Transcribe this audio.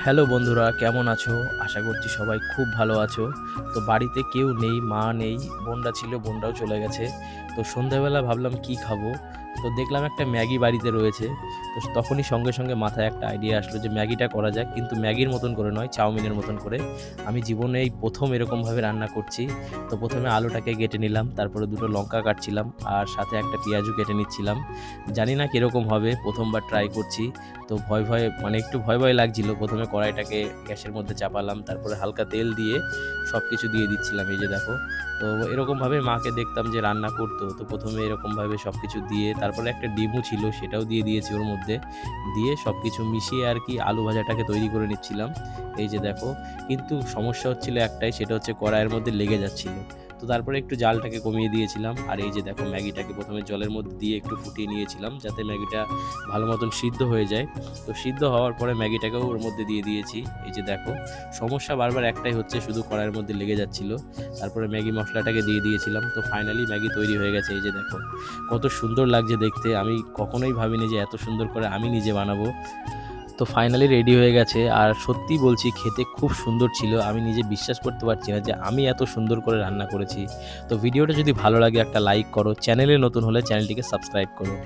Hello বন্ধুরা, কেমন আছো? আশা করছি সবাই খুব ভালো আছো। তো বাড়িতে কেউ নেই, মা নেই, বোনরা ছিল, বোনরাও চলে গেছে। তো সন্ধ্যাবেলা ভাবলাম কি খাবো? তো দেখলাম একটা ম্যাগি বাড়িতে রয়েছে। তো তখনই সঙ্গে সঙ্গে মাথায় একটা আইডিয়া আসলো যে ম্যাগিটা করা যাক, কিন্তু ম্যাগির মতন করে নয়, চাউমিনের মতন করে। আমি জীবনে এই প্রথম এরকমভাবে রান্না করছি। তো প্রথমে আলুটাকে কেটে নিলাম, তারপরে দুটো লঙ্কা কাটছিলাম, আর সাথে একটা পেঁয়াজও কেটে নিচ্ছিলাম। জানি না কীরকম হবে, প্রথমবার ট্রাই করছি। তো মানে একটু ভয় ভয় লাগছিল। প্রথমে কড়াইটাকে গ্যাসের মধ্যে চাপালাম, তারপরে হালকা তেল দিয়ে সব কিছু দিয়ে দিচ্ছিলাম, এই যে দেখো। তো এরকমভাবে মাকে দেখতাম যে রান্না করতো। তো প্রথমে এরকমভাবে সব কিছু দিয়ে, তারপরে একটা ডিমও ছিল, সেটাও দিয়ে দিয়েছি ওর মধ্যে। দিয়ে সব কিছু মিশিয়ে আর কি আলু ভাজাটাকে তৈরি করে নিচ্ছিলাম, এই যে দেখো। কিন্তু সমস্যা হচ্ছিল একটাই, সেটা হচ্ছে কড়াইয়ের মধ্যে লেগে যাচ্ছিল। তো তারপরে একটু জালটাকে কমিয়ে দিয়েছিলাম, আর এই যে দেখো ম্যাগিটাকে প্রথমে জলের মধ্যে দিয়ে একটু ফুটিয়ে নিয়েছিলাম, যাতে ম্যাগিটা ভালো মতন সিদ্ধ হয়ে যায়। তো সিদ্ধ হওয়ার পরে ম্যাগিটাকেও ওর মধ্যে দিয়ে দিয়েছি, এই যে দেখো। সমস্যা বারবার একটাই হচ্ছে, শুধু কড়াইয়ের মধ্যে লেগে যাচ্ছিল। তারপরে ম্যাগি মশলাটাকে দিয়ে দিয়েছিলাম, তো ফাইনালি ম্যাগি তৈরি হয়ে গেছে, এই যে দেখো। কত সুন্দর লাগছে দেখতে, আমি কখনোই ভাবিনি যে এত সুন্দর করে আমি নিজে বানাবো। তো ফাইনালি রেডি হয়ে গেছে, আর সত্যি বলছি খেতে খুব সুন্দর ছিল। আমি নিজে বিশ্বাস করতে পারছি না যে আমি এত সুন্দর করে রান্না করেছি। তো ভিডিওটা যদি ভালো লাগে একটা লাইক করো, চ্যানেলে নতুন হলে চ্যানেলটিকে সাবস্ক্রাইব করো।